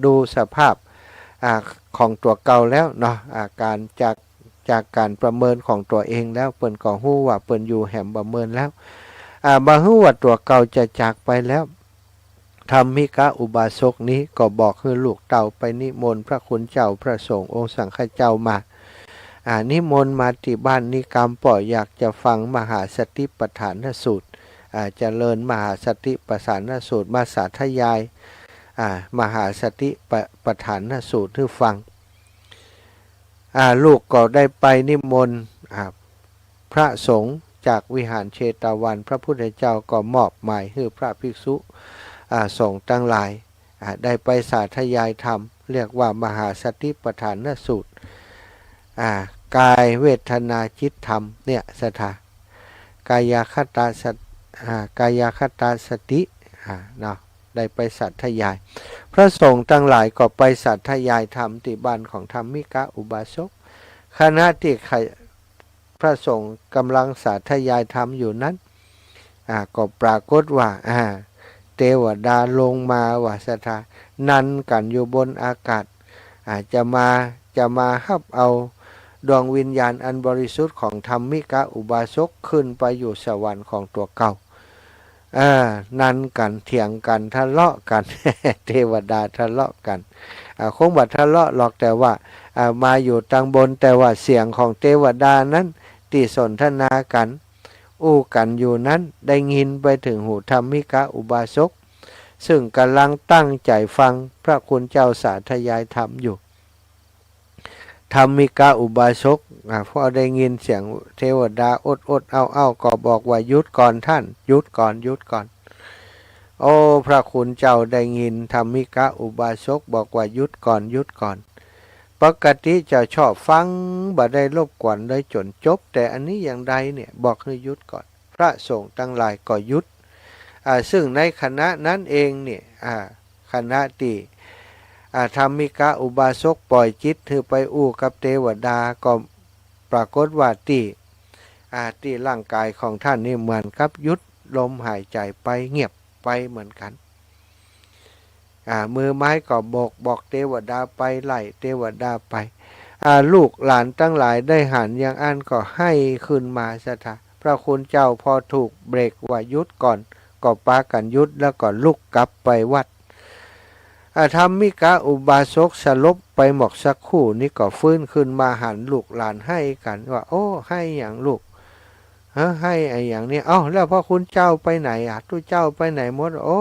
ดูสภาพ ของตัวเก่าแล้วเนาะการจากการประเมินของตัวเองแล้วเปิ้นก็ฮู้ว่าเปิ้นอยู่แหมประเมินแล้วบ่ฮู้ว่าตัวเก่าจะจากไปแล้วธรรมิกะอุบาสกนี้ก็บอกให้ลูกเต่าไปนิมนต์พระคุณเจ้าพระสงฆ์องค์สังฆเจ้ามานิมนต์มาที่บ้านนิกรรมป่ออยากจะฟังมหาสติปัฏฐานสูตรเจริญมหาสติปัฏฐานสูตรมาสาธยายมหาสติปัฏฐานสูตรให้ฟังลูกก็ได้ไปนิมนต์พระสงฆ์จากวิหารเชตวันพระพุทธเจ้าก็มอบหมายให้พระภิกษุสงฆ์ทั้งหลายได้ไปสาธยายธรรมเรียกว่ามหาสติปัฏฐานสูตรกายเวทนาจิตธรรมเนี่ยสถากายคตาสติเนาะได้ไปสัทยายพระสงฆ์ทั้งหลายก็ไปสัทยายธรรมที่บ้านของธรรมิกะอุบาสกขณะที่พระสงฆ์กำลังสัทยายธรรมอยู่นั้นก็ปรากฏว่าเทวดาลงมาว่าสถานันกันอยู่บนอากาศจะมาฮับเอาดวงวิญญาณอันบริสุทธิ์ของธรรมิกะอุบาสกขึ้นไปอยู่สวรรค์ของตัวเก่านั่นกันเถียงกันทะเลาะกัน เทวดาทะเลาะกันคงบ่ทะเลาะหรอกแต่ว่ามาอยู่ทางบนแต่ว่าเสียงของเทวดานั้นที่สนทนากันอู้กันอยู่นั้นได้ยินไปถึงหูธรรมิกะอุบาสกซึ่งกำลังตั้งใจฟังพระคุณเจ้าสาธยายธรรมอยู่ธรรมิกะอุบาสกพอได้ยินเสียงเทวดาอดเอาก็บอกว่าหยุดก่อนท่านหยุดก่อนโอ้พระคุณเจ้าได้ยินธรรมิกะอุบาสกบอกว่าหยุดก่อนปกติจะชอบฟังบ่ได้รบกวนเลยจนจบแต่อันนี้อย่างใดเนี่ยบอกให้หยุดก่อนพระสงฆ์ทั้งหลายก็หยุดซึ่งในคณะนั้นเองเนี่ยคณะที่ธรรมิกะอุบาสกปล่อยจิตถือไปอู้กับเทวดาก็ปรากฏว่าที่ร่างกายของท่านนี่เหมือนกับหยุดลมหายใจไปเงียบไปเหมือนกันมือไม้ก็บอกเทวดาไปไล่เทวดาไปลูกหลานทั้งหลายได้หันอย่างอันก็ให้ขึ้นมาสถาพระคุณเจ้าพอถูกเบรกว่าหยุดก่อนก็ปากันหยุดแล้วก็ลุกกลับไปวัดธรรมิกะอุบาสกสลบไปหมอกสักครู่นี่ก็ฟื้นขึ้นมาหันลูกหลานให้กันว่าโอ้ให้อย่างลูกให้ไอ้อย่างนี้แล้วพ่อคุณเจ้าไปไหนทุเจ้าไปไหนหมดโอ้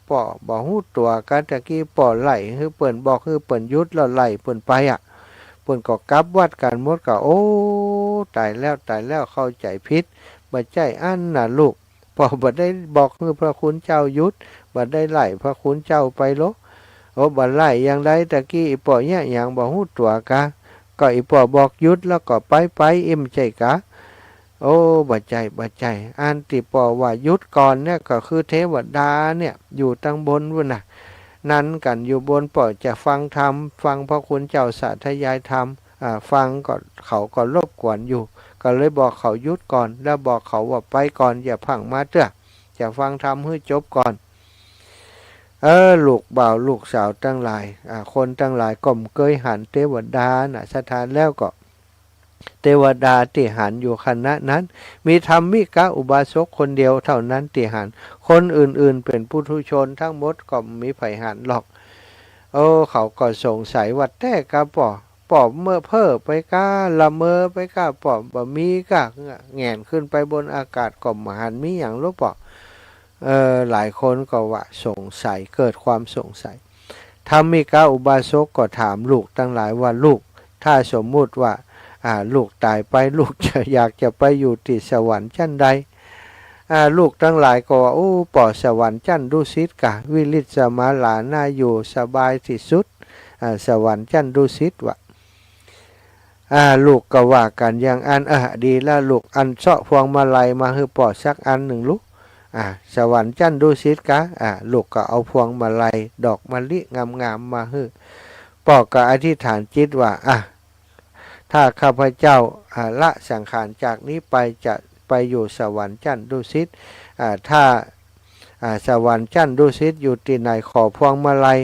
ป่อบอกหู้ตัวกันตะกี้ป่อไหลคือเปิ่นบอกคือเปิ่นยุดแล้วไหลเปิ่นไปเปิ่นก็กลับวัดกันหมดก็โอ้ตายแล้วเข้าใจผิดบ่ใจอันน่ะลูกป่อบ่ได้บอกคือพระคุณเจ้ายุดบ่ได้ไหลพระคุณเจ้าไปโลโอ้บ่ไหลอย่างใดตะกี้อีป่อเนี่ยอย่างบ่หู้ตัวกะก็อีป่อบอกยุดแล้วก็ไปอิ่มใจกะโอ้บ่ใจอันที่ป่อว่าหยุดก่อนเนี่ยก็คือเทวดาเนี่ยอยู่ตั้งบนวุ่นน่ะนั้นกันอยู่บนป่อจะฟังธรรมฟังพระคุณเจ้าสาธยายธรรมฟังก็เขาก็รบกวนอยู่ก็เลยบอกเขาหยุดก่อนแล้วบอกเขาว่าไปก่อนอย่าพังมาเถอะจะฟังธรรมให้จบก่อนลูกบ่าวลูกสาวทั้งหลายคนทั้งหลายก็เคยหันเทวดาสถานแล้วก็เทวดาที่หันอยู่คณะนั้นมีธรรมิกะอุบาสกคนเดียวเท่านั้นที่หันคนอื่นๆเป็นปุถุชนทั้งหมดก็มีไผหันหรอกเขาก็สงสัยว่าแต่กะป่อเมื่อเพ้อไปกะละเมอไปกะป่อบ่มีกะแงนขึ้นไปบนอากาศก็มาหันมีอย่างรู้ป่อหลายคนก็ว่าสงสัยเกิดความสงสัยธรรมิกะอุบาสกก็ถามลูกทั้งหลายว่าลูกถ้าสมมุติว่าลูกตายไปลูกอยากจะไปอยู่ที่สวรรค์ชั้นใดลูกทั้งหลายก็ว่าโอ้ป่อสวรรค์ชั้นดุสิตกะวิริศมาลาน่าอยู่สบายที่สุดสวรรค์ชั้นดุสิตวะลูกก็ว่ากันอย่างอันดีแล้วลูกอันเสาะพวงมาลัยมาให้ป่อสักอันหนึ่งลูกสวรรค์ชั้นดุสิตกะลูกก็เอาพวงมาลัยดอกมะลิงามๆมาให้ป่อก็อธิษฐานจิตว่าถ้าข้าพเจ้าละสังขารจากนี้ไปจะไปอยู่สวรรค์ชั้นดุสิตถ้า สวรรค์ชั้นดุสิตอยู่ที่ไหนขอพวงมาลัย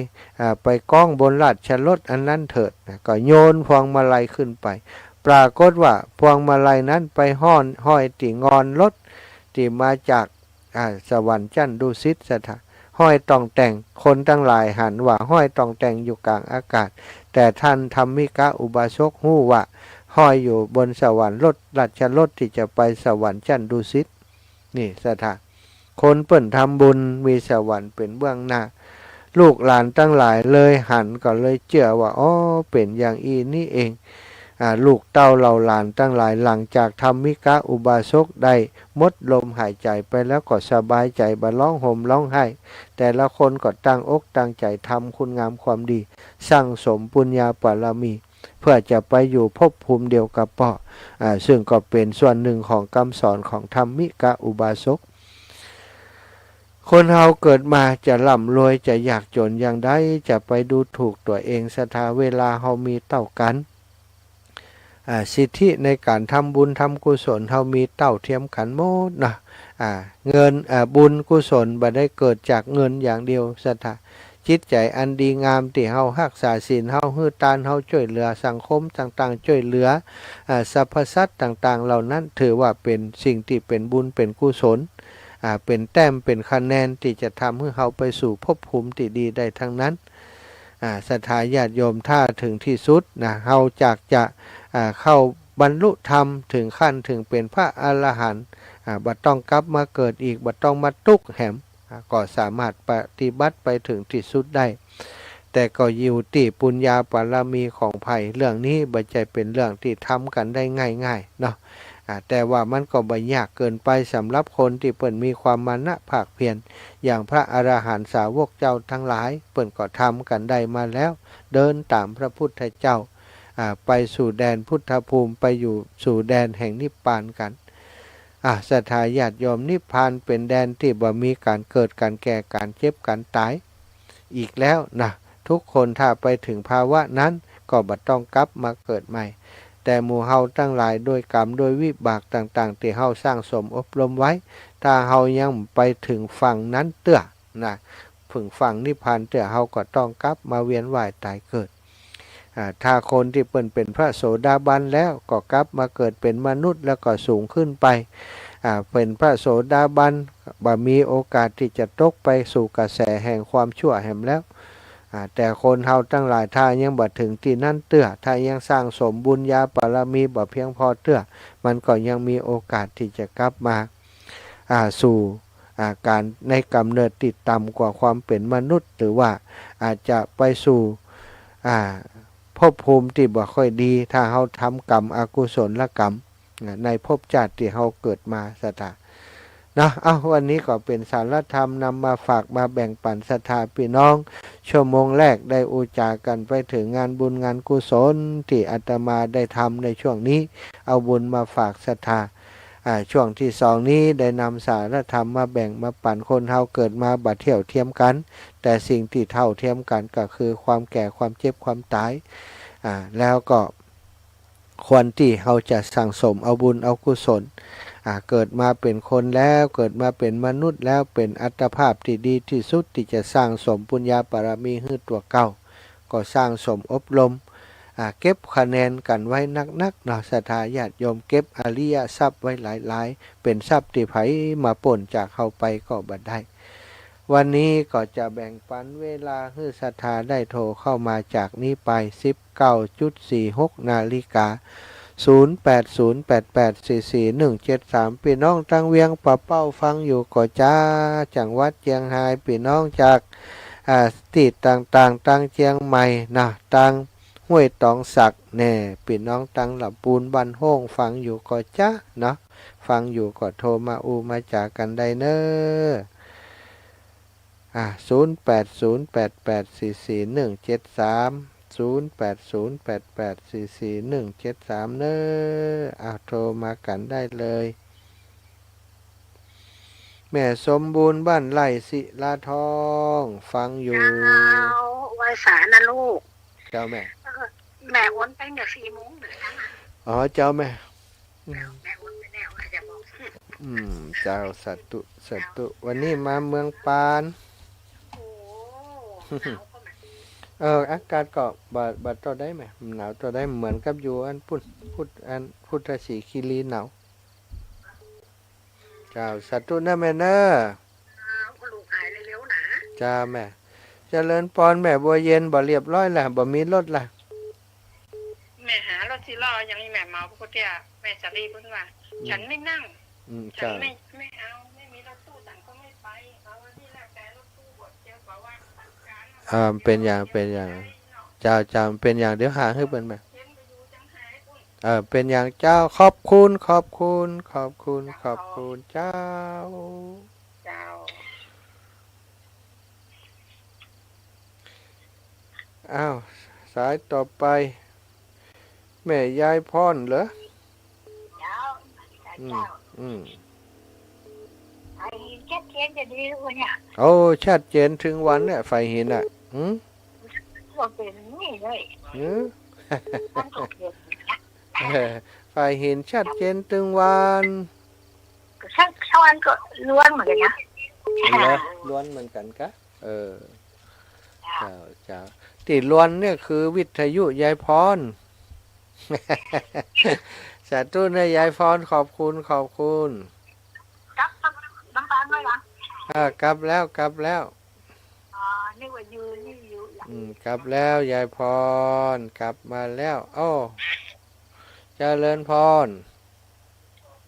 ไปก้องบนราชรถอันนั้นเถิดก็โยนพวงมาลัยขึ้นไปปรากฏว่าพวงมาลัยนั้นไปห้อยติงอนรถที่มาจากสวรรค์ชั้นดุสิตสถานห้อยตองแต่งคนทั้งหลายหันว่าห้อยตองแต่งอยู่กลางอากาศแต่ท่านธรรมิกะอุบาสกฮู้ว่าห้อยอยู่บนสวรรค์รถราชรถที่จะไปสวรรค์ชั้นดุสิตนี่สถานคนเปิ่นทำบุญมีสวรรค์เป็นเบื้องหน้าลูกหลานตั้งหลายเลยหันก็เลยเชื่อว่าอ๋อเป็นอย่างอีนี่เองลูกเต้าเหล่าหลานตั้งหลายหลังจากธรรมิกะอุบาสกได้หมดลมหายใจไปแล้วก็สบายใจบ่ร้องห่มร้องไห้แต่ละคนก็ตั้งอกตั้งใจทำคุณงามความดีสร้างสมปุญญาบารมีเพื่อจะไปอยู่ภพภูมิเดียวกับพ่อซึ่งก็เป็นส่วนหนึ่งของคำสอนของธรรมิกะอุบาสกคนเฮาเกิดมาจะร่ำรวยจะยากจนอย่างใดจะไปดูถูกตัวเองสถาเวลาเฮามีเท่ากันสิทธิในการทำบุญทำกุศลเฮามีเท่าเทียมกันหมดนะเงินบุญกุศลบ่ได้เกิดจากเงินอย่างเดียวสถาจิตใจอันดีงามที่เฮารักษาศีลเฮาฮื้อตานเฮาช่วยเหลือสังคมต่างๆช่วยเหลือสรรพสัตว์ต่างๆเหล่านั้นถือว่าเป็นสิ่งที่เป็นบุญเป็นกุศลเป็นแต้มเป็นคะแนนที่จะทำให้เฮาไปสู่ภพภูมิที่ดีได้ทั้งนั้นศรัทธาญาติโยมถ้าถึงที่สุดนะเฮาจากจะเข้าบรรลุธรรมถึงขั้นถึงเป็นพระอรหันต์บ่ต้องกลับมาเกิดอีกบ่ต้องมาทุกข์แหมก็สามารถปฏิบัติไปถึงที่สุดได้แต่ก็อยู่ที่ปุญญาบารมีของไผ่เรื่องนี้บ่ใช่เป็นเรื่องที่ทำกันได้ง่ายๆเนาะแต่ว่ามันก็บ่ยากเกินไปสำหรับคนที่เปิ่นมีความมานะภาคเพียรอย่างพระอรหันตสาวกเจ้าทั้งหลายเปิ่นก็ทำกันได้มาแล้วเดินตามพระพุทธเจ้าไปสู่แดนพุทธภูมิไปอยู่สู่แดนแห่งนิพพานกันศรัทธาญาติโยมนิพพานเป็นแดนที่บ่มีการเกิดการแก่การเจ็บการตายอีกแล้วนะทุกคนถ้าไปถึงภาวะนั้นก็บ่ต้องกลับมาเกิดใหม่แต่หมู่เฮาตั้งหลายโดยกรรมโดยวิบากต่างๆที่เฮาสร้างสมอบรมไว้ถ้าเฮายังไปถึงฝั่งนั้นเตื้อนะถึงฝั่งนิพพานเตื้อเฮาก็ต้องกลับมาเวียนว่ายตายเกิดถ้าคนที่เป็นพระโสดาบันแล้วก็กลับมาเกิดเป็นมนุษย์แล้วก็สูงขึ้นไปเป็นพระโสดาบันบ่มีโอกาสที่จะตกไปสู่กระแสแห่งความชั่วแห่งแล้วแต่คนเฮาตั้งหลายถ้ายังบ่ถึงที่นั่นเตื้อถ้ายังสร้างสมบุญญาบารมีบ่เพียงพอเตื้อมันก็ยังมีโอกาสที่จะกลับมาสู่การในกำเนิดติดต่ำกว่าความเป็นมนุษย์หรือว่าอาจจะไปสู่ภพภูมิที่บ่ค่อยดีถ้าเฮาทำกรรมอกุศลกรรมในภพชาติที่เฮาเกิดมาสถานะวันนี้ก็เป็นสารธรรมนำมาฝากมาแบ่งปันศรัทธาพี่น้องชั่วโมงแรกได้อุจากันไปถึงงานบุญงานกุศลที่อาตมาได้ทำในช่วงนี้เอาบุญมาฝากศรัทธาช่วงที่สองนี้ได้นำสารธรรมมาแบ่งมาปันคนเฮาเกิดมาบัดเที่ยวเทียมกันแต่สิ่งที่เท่าเทียมกันก็คือความแก่ความเจ็บความตายแล้วก็ควรที่เฮาจะสั่งสมเอาบุญเอากุศลเกิดมาเป็นคนแล้วเกิดมาเป็นมนุษย์แล้วเป็นอัตภาพที่ดีที่สุดที่จะสร้างสมปุญญาบารมีให้ตัวเก่าก็สร้างสมอบรมเก็บคะแนนกันไว้นักๆเนาะศรัทธาญาติโยมเก็บอริยทรัพย์ไว้หลายๆเป็นทรัพย์ที่ไผมาป่นจากเฮาไปก็บ่ได้วันนี้ก็จะแบ่งปันเวลาให้ศรัทธาได้โทรเข้ามาจากนี้ไป 19.46 นาฬิกา0808844173พี่น้องทางเวียงปะเป้าฟังอยู่ก็จ้าจังหวัดเชียงรายพี่น้องจากที่ต่างๆตั้งเชียงใหม่นะตั้งห้วยตองสักแน่พี่น้องตั้งลำปูนบ้านโฮ่งฟังอยู่ก็จ้าเนาะฟังอยู่ก็โทรมามาจากกันได้เนอะ0808844173 0808844173เนอะโทรมากันได้เลยแม่สมบูรณ์บ้านไร่ศิลาทองฟังอยู่ไว้สานะลูกเจ้าแม่แม่วนไปเนี่ย4 โมงเลยนะอ๋อเจ้าแม่แม่วนไปแล้วจะบอก เจ้าสัตตุวันนี้มาเมืองปาน โอ้หนาวเข้ามา อากาศก็บาดต่อได้ไหมหนาวต่อได้เหมือนกับอยู่อันพุทธสีคีรีหนาวเจ้าสัตตุนะแม่เนอ ลูกหายเร็วๆนะ จ้าแม่เจริญพรแม่บัวเย็นบ่เรียบร้อยล่ะบ่มีรถล่ะ แม่หารถที่รอยังมีแม่เมาพุทธเจ้าแม่สาลีพูดว่าฉันไม่นั่งฉัน เจ้า ไม่เอาไม่มีรถตู้ฉันก็ไม่ไปเอาวันที่แรกแต่รถตู้บดเจ้าบอกว่าการ เป็นอย่างเจ้าเป็นอย่างเดี๋ยวหาให้เปิ้นแม่เป็นอย่างเจ้าขอบคุณเจ้า เจ้า อ้าวสายต่อไป แม่ยายพรเหรอ เจ้า อืม ไอ้แค่เทียนจะดีหรือเปล่าเนี่ย โอ้ชัดเจนถึงวันเนี่ยไฟเห็นอ่ะว่าเป็นนี่เลย มันก็เปลี่ยน ไฟเห็นชัดเจนถึงวัน สักวันก็ล้วนเหมือนกันนะ เหรอล้วนเหมือนกันกะเจ้าติล้วนเนี่ยคือวิทยุยายพร สาธุนะยายพรขอบคุณ ครับน้ำตาลไหมล่ะ กลับแล้วนี่ว่ายืนนี่อยู่ กลับแล้วยายพรกลับมาแล้วโอ้เจริญพร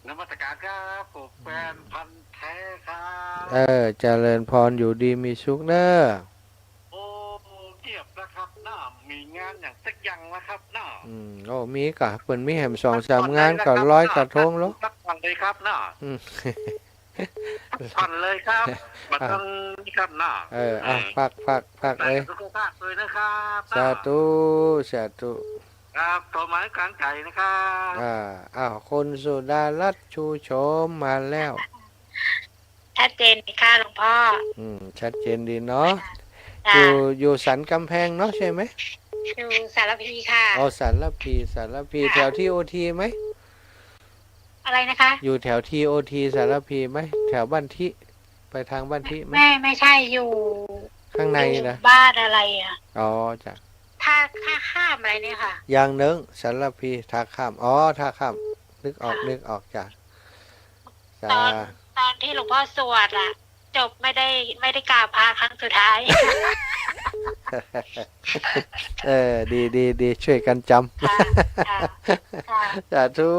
นมัสการครับผมแฟนพันธุ์แท้ครับ เจริญพรอยู่ดีมีสุขเนอะ โอ้เกียบนะครับน้ามีงานอย่างสักอย่างนะครับน้า โอ้มีกะเปิ่นมีแหม2-3 งานก็ร้อยกระทงแล้ว สักวันเลยครับน้า อืม ผ่อนเลยครับบัดนั้นนี่ครับน้า พัก แต่ เอ้ย สุขภาพเลยนะครับ สาธุ ครับต่อไม้กลางไก่นะครับ คนสุดารัตน์ชูโฉมมาแล้ว ชัดเจนค่ะหลวงพ่อ ชัดเจนดีเนาะ จ้ะ อยู่สันกำแพงเนาะใช่ไหม อยู่สารพีค่ะ สารพีแถวที่โอทีไหม อะไรนะคะ อยู่แถวที่โอทีสารพีไหมแถวบ้านทิไปทางบ้านทิไหม ไม่ใช่อยู่ ข้างใน อยู่ นะ บ้านอะไรอ่ะ จ้ะ ท่าข้ามอะไรเนี่ยค่ะ อย่างหนึ่งสารพีท่าข้ามท่าข้ามนึกออกจ้ะ ตอนที่หลวงพ่อสวดอ่ะ จบไม่ได้กราบพระครั้งสุดท้าย ดีช่วยกันจำ ค่ะ สาธุ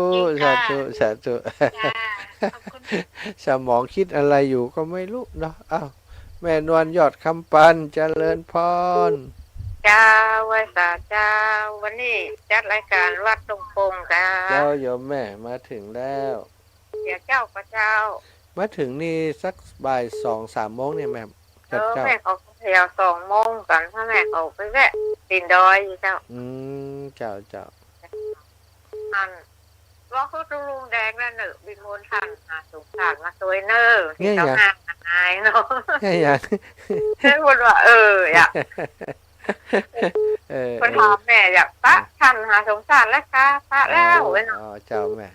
ค่ะ สาธุ ขอบคุณ สมองคิดอะไรอยู่ก็ไม่รู้เนาะแม่นวลยอดคำปันเจริญพร เจ้าไว้สาเจ้าวันนี้จัดรายการวัดตรงปงค่ะ เจ้าโยมแม่มาถึงแล้ว เดี๋ยวเจ้าพระเจ้า มาถึงนี่สักบ่าย 2-3 โมงเนี่ยแม่เจ้า แม่เขาเที่ยว2 โมงกันถ้าแม่เขาไปแวะตีนดอยอยู่เจ้า เจ้า อันว่าเขาจะลุงแดงแล้วเนอะบินวนทันหาสงสารมาสวยเนอะที่เจ้าหายเนาะ แค่อย่าง ฉันพูดว่าอยากคนถามแม่อยากปะทันหาสงสารแล้วค่ะปะแล้วเว้ยเนาะ เจ้าแม่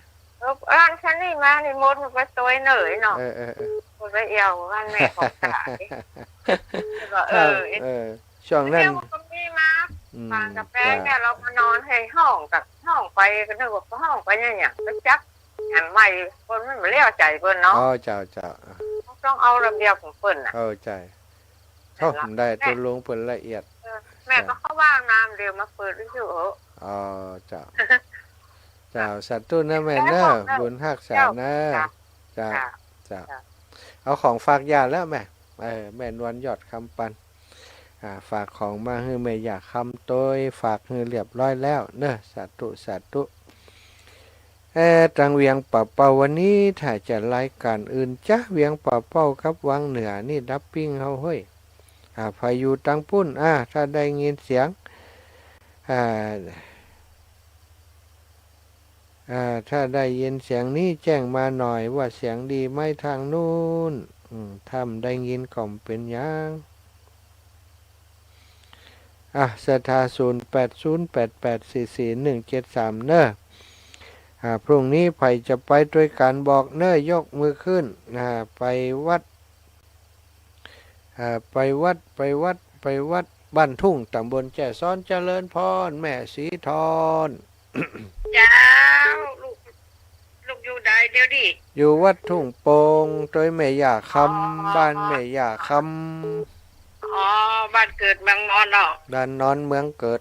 ร้านฉันนี่มานี่มดมันไปสวยเนยเนาะ คนไปเอี่ยวร้านแม่ของขายว่าช่วงนั้น เที่ยวก็มีมาปานกับแป้งเนี่ยเรามานอนให้ห้องไปก็นึกว่าห้องไปเนี่ยก็จักหันใหม่คนมันไม่เลี้ยวใจเพิ่นเนาะ เจ้า ต้องเอาระเบียบของเพิ่นน่ะ ใจผมได้ตัวลงเพิ่นละเอียด แม่ก็เข้าว่างน้ำเดี๋ยวมาเปิดวิทยุเจ้าสัตว์ตู้นะแม่เนอะบุญฮักษานะจ้าเอาของฝากยาแล้วแม่นวลยอดคำปันฝากของมาให้แม่อยากคำโตยฝากให้เรียบร้อยแล้วเนอะสาธุตังเวียงป่าเป่าวันนี้ถ้าจะรายการอื่นจ้ะเวียงป่าเป่าครับวังเหนือนี่ดับปิ้งเฮาเฮ้ยพายุตังปุ้นถ้าได้ยินเสียงถ้าได้ยินเสียงนี้แจ้งมาหน่อยว่าเสียงดีไหมทางนู้นทำได้ยินก่อมเป็นยังสถา08088444173เนอะ พรุ่งนี้ไผ่จะไปด้วยการบอกเน้อยกมือขึ้นไปวัดไปวัดบ้านทุ่งตำบลแจ้ซ้อนเจริญพรแม่สีทอน เจ้าลูกอยู่ใดเดี๋ยวดิ อยู่วัดทุ่งโป่งโดยแม่ย่าคำบ้านแม่ย่าคอ๋อบ้านเกิดเมืองนอนเนาะ ำด้านนอนเมืองเกิด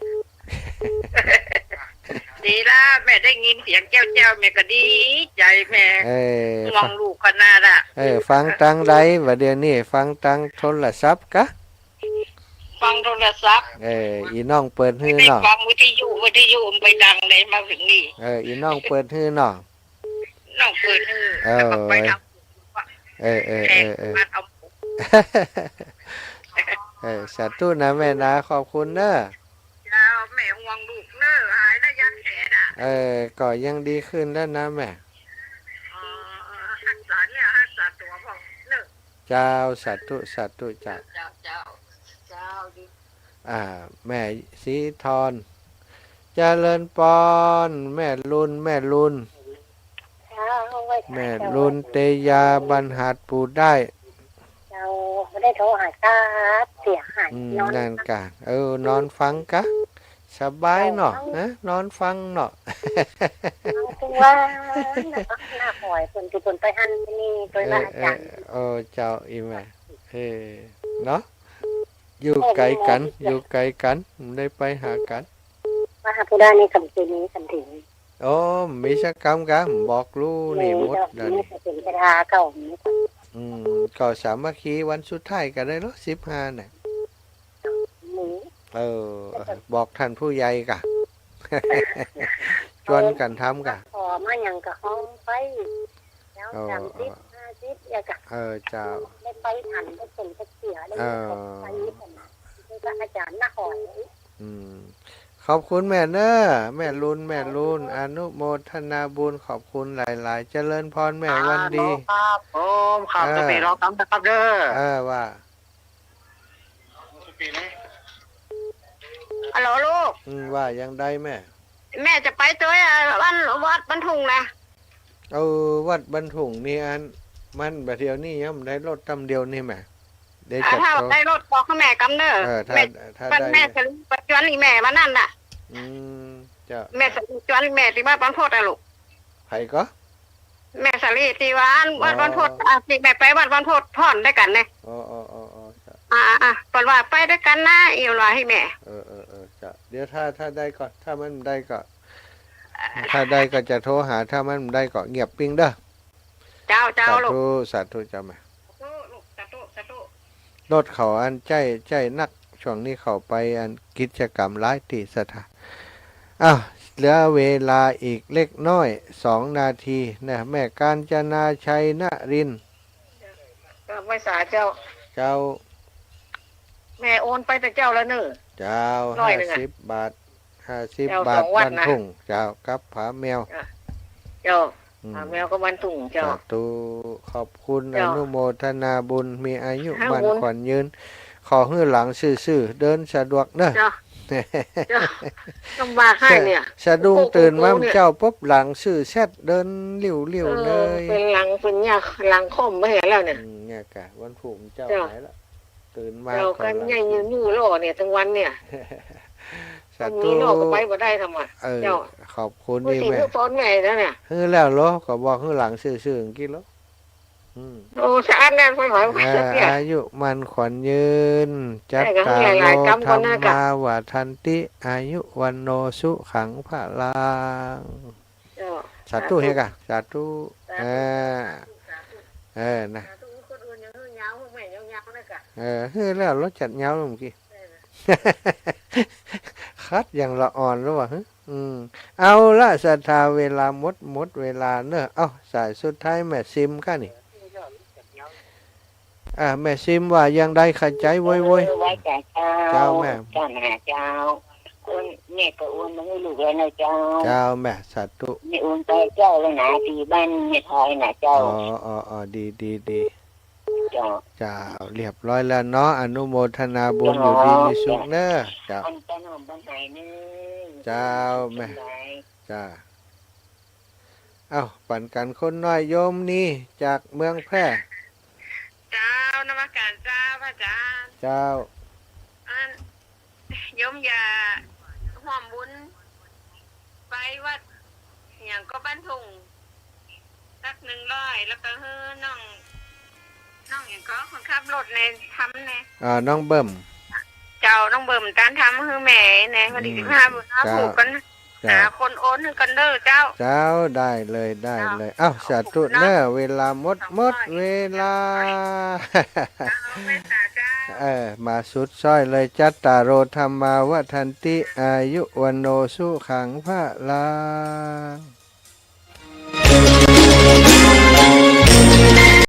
ดีละแม่ได้ยินเสียงแก้วแม่ก็ดีใจแม่มองลูกขนาดอ่ะฟังตังใดว่าเดี๋ยวนี้ฟังตังโทรศัพท์กะฟังโทรศัพท์อีน้องเปิดฮื้อเนาะฟังวิทยุไปดังเลยมาถึงนี่อีน้องเปิดฮื้อเนาะน้องเปิดฮื้อแล้วก็ไปทำมาทำสาธุนะแม่นะขอบคุณเนอะเจ้าแม่ห่วงลูกเนอะหายได้ยังแขนอ่ะก็ยังดีขึ้นแล้วนะแม่รักษาเนี่ยรักษาตัวพ่อเนอะเจ้าสาธุเจ้าดีแม่สีทอนเจริญปอนแม่ลุนแม่ลุนเตยาบรรหัดปูได้เราไม่ได้โทรหาครับเสียหายนั่นกะนอนฟังกะสบายเนาะนอนฟังเนาะถึงว่าหน้าหอยคนที่คนไปหันนี่โดยว่าอาจารย์เจ้าอีแม่เนาะอยู่ไกลกันได้ไปหากันว่าพุทธานี่คำทีนี้คำถึงมีสักคำกันบอกลูนี่หมดเดี๋ยวนี้เป็นกระทาเก่าก็สามัคคีวันสุดท้ายกันได้หรอ15เนี่ยบอกท่านผู้ใหญ่กะชวนกันทำกะมาอย่างกับห้องไปแล้ว30-50อย่างกะเจ้าได้ไปทันได้เป็นเสียได้ไปผมก็อาจารย์หน้าหอยขอบคุณแม่เนอแม่ลุนอนุโมทนาบุญขอบคุณหลายๆเจริญพรแม่วันดีครับผมครับจะไปร้องตามนะครับเด้อว่าฮัลโหลลูกว่ายังได้แม่จะไปตัววัดบรรทุงนะวัดบรรทุงนี่อันมันแบบเดียวนี่ยังได้รถตำเดียวนี่แม่ถ้าได้รถบอกให้แม่กำเนิดแม่จะปัจจุบันนี่แม่มานั่นน่ะแม่ปัจจุบันแม่ที่บ้านบ้านโพดอะลูกใครก็แม่สลีที่บ้านบ้านโพดที่แม่ไปบ้านโพดพ่อนได้กันเนี่ยปนว่าไปด้วยกันนะอีกหน่อยให้แม่จะเดี๋ยวถ้าได้ก็ถ้ามันได้ก็ถ้าได้ก็จะโทรหาถ้ามันได้ก็เงียบปิ้งเด้อเจ้าลูกสาธุเจ้าแม่รถเขาอันใจนักช่วงนี้เขาไปอันกิจกรรมหลายที่สถานเหลือเวลาอีกเล็กน้อย2 นาทีนะแม่กาญจนาชัยนรินทร์ไม่สาเจ้าแม่โอนไปแต่เจ้าแล้วเนอะเจ้า50 บาทบรรทุงเจ้ากับผาแมวเจ้าแมวก็บรรทุงเจ้าขอบคุณอนุโมทนาบุญมีอายุมั่นขวัญยืนขอให้หลังซื่อๆเดินสะดวกเนอะลำบากให้เนี่ยสะดุ้งตื่นมาเจ้าปุ๊บหลังซื่อแซดเดินเลี้ยวเลยเป็นหลังเป็นยาหลังคมไม่เห็นแล้วเนี่ยเนี่ยกะวันผูกเจ้าไหนละตื่นมาเรากันใหญ่ยืนโลเนี่ยทั้งวันเนี่ยสาธุโลกไปบ่ได้ทำไมเจ้าขอบคุณนี่แม่ฟ้อนแม่แล้วเนี่ยแล้วโลก็บอกให้หลังซื่อๆกี่โลโอ้สะอาดแน่นหอยอายุมันขวัญยืนจัตตาโลธรรมาวาทันติอายุวันโนสุขังพลังสาธุเฮกะสาธุนะแล้วรถจัดเงาลงกี่คัดอย่างละอ่อนแล้ววะเอาละศรัทธาเวลาหมดเวลาเนอะสายสุดท้ายแม่ซิมกันนี่แม่ซิมว่ายังได้ขัดใจไว้เจ้าแม่เจ้าแม่ก็อ้วนมาให้ลูกเลยนะเจ้าแม่สาธุแม่อ้วนไปเจ้าเลยนะที่บ้านแม่ทอยนะเจ้าดีเจ้าเรียบร้อยแล้วเนาะอนุโมทนาบุญอยู่ดีมีสุขเนอะเจ้าเจ้าแม่จ้า เอ้าปันกันคนน้อยโยมนี่จากเมืองแพร่ เจ้านมัสการเจ้าพระอาจารย์ เจ้า อันโยมอย่าห่วมบุญไปวัดอย่างก็บ้านทุ่งสัก100แล้วก็เฮ้อน้องอย่างก็คนขับรถในทำใน น้องเบิ่ม เจ้าน้องเบิ่มการทำคือแม่ในพอดี15บุญ5ผูกกันหาคนโอนให้กันเด้อเจ้า เจ้าได้เลยได้เลยเอ้าสาธุเนอะเวลาหมดเวลา แม่ตาเจ้า มาสุดซ้อยเลยจัตตารโอธรรมาวัฏันติอายุวันโนสุขังพระลัง